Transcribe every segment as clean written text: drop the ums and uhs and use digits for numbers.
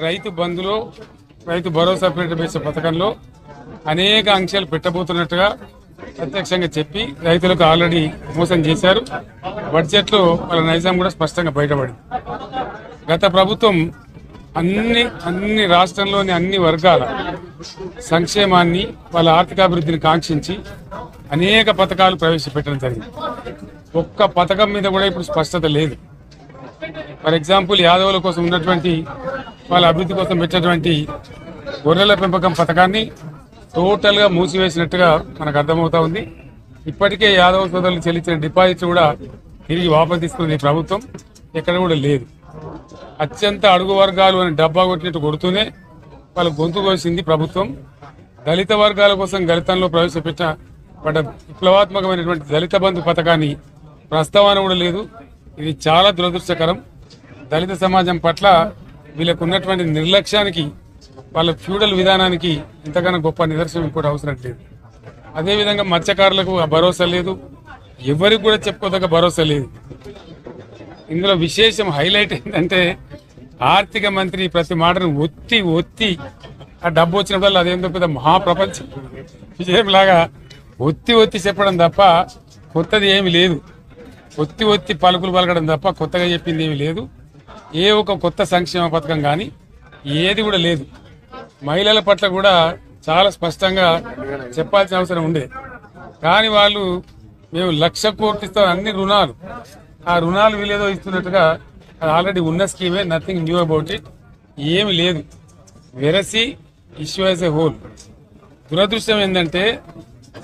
రైతు బంధులో రైతు భరోసా పేరిట వేసే పథకంలో అనేక ఆంక్షలు పెట్టబోతున్నట్టుగా ప్రత్యక్షంగా చెప్పి రైతులకు ఆల్రెడీ మోసం చేశారు. బడ్జెట్లో వాళ్ళ నైజాం కూడా స్పష్టంగా బయటపడింది. గత ప్రభుత్వం అన్ని రాష్ట్రంలోని అన్ని వర్గాల సంక్షేమాన్ని వాళ్ళ ఆర్థికాభివృద్ధిని కాంక్షించి అనేక పథకాలు ప్రవేశపెట్టడం జరిగింది. ఒక్క పథకం మీద కూడా ఇప్పుడు స్పష్టత లేదు. ఫర్ ఎగ్జాంపుల్ యాదవుల కోసం ఉన్నటువంటి వాళ్ళ అభివృద్ధి కోసం పెట్టినటువంటి గొర్రెల పెంపకం పథకాన్ని టోటల్గా మూసివేసినట్టుగా మనకు అర్థమవుతా ఉంది. ఇప్పటికే యాదవ సోదరులు చెల్లించిన డిపాజిట్ కూడా తిరిగి వాపసు తీసుకున్నది ప్రభుత్వం ఎక్కడ కూడా లేదు. అత్యంత అడుగు వర్గాలు అని డబ్బా కొట్టినట్టు కొడుతూనే వాళ్ళు గొంతు కోసింది ప్రభుత్వం. దళిత వర్గాల కోసం గళితంలో ప్రవేశపెట్టిన విప్లవాత్మకమైనటువంటి దళిత బంధు పథకాన్ని ప్రస్తావన కూడా లేదు. ఇది చాలా దురదృష్టకరం. దళిత సమాజం పట్ల వీళ్ళకు ఉన్నటువంటి నిర్లక్ష్యానికి, వాళ్ళ ఫ్యూడల్ విధానానికి ఇంతకన్నా గొప్ప నిదర్శనం ఇంకోటి అవసరం లేదు. అదేవిధంగా మత్స్యకారులకు భరోసా లేదు, ఎవరికి కూడా చెప్పుకోదగ్గ భరోసా లేదు. ఇందులో విశేషం హైలైట్ ఏంటంటే ఆర్థిక మంత్రి ప్రతి మాటను ఒత్తి ఆ డబ్బు వచ్చినప్పుడు అదేందో పెద్ద మహాప్రపంచం విజయంలాగా ఒత్తి చెప్పడం తప్ప కొత్తది ఏమి లేదు. ఒత్తి పలుకులు పలకడం తప్ప కొత్తగా చెప్పింది ఏమి లేదు. ఏ ఒక కొత్త సంక్షేమ పథకం కానీ ఏది కూడా లేదు. మహిళల పట్ల కూడా చాలా స్పష్టంగా చెప్పాల్సిన అవసరం ఉండే. కానీ వాళ్ళు మేము 1,00,000 కోట్లు ఇస్తాం, అన్ని రుణాలు, ఆ రుణాలు వీలేదో ఇస్తున్నట్టుగా అది ఆల్రెడీ ఉన్న స్కీమే, నథింగ్ న్యూ అబౌట్ ఇట్, ఏమి లేదు. వెరసి ఇష్యూ యాజ్ ఎ హోల్. దురదృష్టం ఏంటంటే,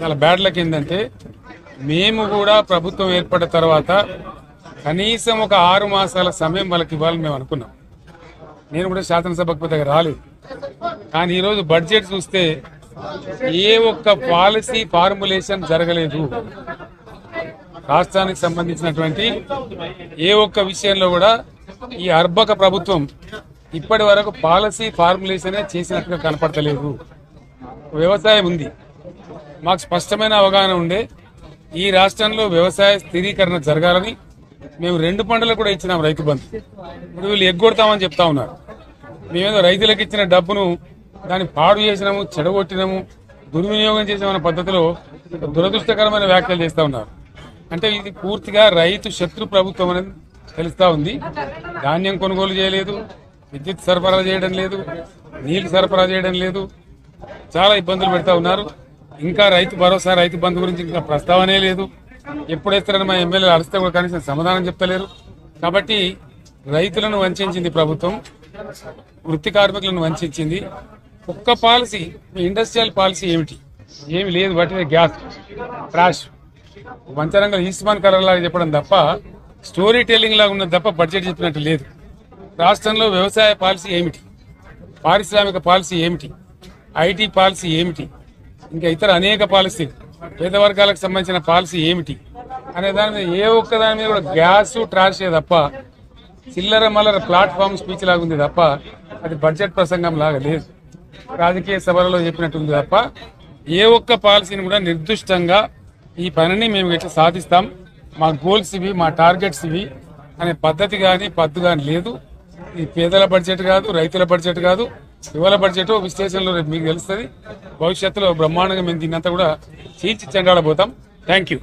చాలా బ్యాడ్ లక్ ఏంటంటే, మేము కూడా ప్రభుత్వం ఏర్పడిన తర్వాత కనీసం ఒక 6 మాసాల సమయం వాళ్ళకి ఇవ్వాలని మేము అనుకున్నాం. నేను కూడా శాసనసభకు పెద్దగా రాలేదు. కానీ ఈరోజు బడ్జెట్ చూస్తే ఏ ఒక్క పాలసీ ఫార్ములేషన్ జరగలేదు. రాష్ట్రానికి సంబంధించినటువంటి ఏ ఒక్క విషయంలో కూడా ఈ అర్బక ప్రభుత్వం ఇప్పటి వరకు పాలసీ ఫార్ములేషనే చేసినట్టుగా కనపడతలేదు. వ్యవసాయం ఉంది, మాకు స్పష్టమైన అవగాహన ఉండే ఈ రాష్ట్రంలో వ్యవసాయ స్థిరీకరణ జరగాలని మేము 2 పంటలకు కూడా ఇచ్చినాం రైతు బంధు. ఇప్పుడు వీళ్ళు ఎగ్గొడతామని చెప్తా ఉన్నారు. మేమేదో రైతులకు ఇచ్చిన డబ్బును దాన్ని పాడు చేసినాము, చెడగొట్టినాము, దుర్వినియోగం చేసామన్న పద్ధతిలో దురదృష్టకరమైన వ్యాఖ్యలు చేస్తూ ఉన్నారు. అంటే ఇది పూర్తిగా రైతు శత్రు ప్రభుత్వం అనేది తెలుస్తూ ఉంది. ధాన్యం కొనుగోలు చేయలేదు, విద్యుత్ సరఫరా చేయడం లేదు, నీళ్లు సరఫరా చేయడం లేదు, చాలా ఇబ్బందులు పెడతా ఉన్నారు. ఇంకా రైతు భరోసా, రైతు బంధు గురించి ఇంకా ప్రస్తావనే లేదు. ఎప్పుడేస్తారని మా ఎమ్మెల్యేలు అరిస్తే కూడా కనీసం సమాధానం చెప్తలేరు. కాబట్టి రైతులను వంచింది ప్రభుత్వం, వృత్తి కార్మికులను వంచింది. ఒక్క పాలసీ, ఇండస్ట్రియల్ పాలసీ ఏమి లేదు. వాటి గ్యాస్ ట్రాష్ వంచరంగా ఈస్మాన్ కలర్ లాగా చెప్పడం తప్ప, స్టోరీ టెల్లింగ్ లాగా ఉన్నది తప్ప బడ్జెట్ చెప్పినట్టు లేదు. రాష్ట్రంలో వ్యవసాయ పాలసీ ఏమిటి, పారిశ్రామిక పాలసీ ఏమిటి, ఐటీ పాలసీ ఏమిటి, ఇంకా ఇతర అనేక పాలసీ, పేద వర్గాలకు సంబంధించిన పాలసీ ఏమిటి అనే దాని మీద ఏ ఒక్క దాని మీద కూడా గ్యాస్ ట్రాషే తప్ప, చిల్లర మల్లర ప్లాట్ఫామ్ స్పీచ్ లాగా ఉంది తప్ప అది బడ్జెట్ ప్రసంగం లాగా లేదు. రాజకీయ సభలలో చెప్పినట్టుంది తప్ప ఏ ఒక్క పాలసీని కూడా నిర్దిష్టంగా ఈ పనిని మేము ఎట్లా సాధిస్తాం, మా గోల్స్ ఇవి, మా టార్గెట్స్ ఇవి అనే పద్ధతి కానీ పద్దు కానీ లేదు. ఇది పేదల బడ్జెట్ కాదు, రైతుల బడ్జెట్ కాదు, యువల బడ్జెట్. విశ్లేషణలో రేపు మీకు తెలుస్తుంది. భవిష్యత్తులో బ్రహ్మాండంగా మేము దీన్నంతా కూడా చీల్చి చెండాడబోతాం. Thank you.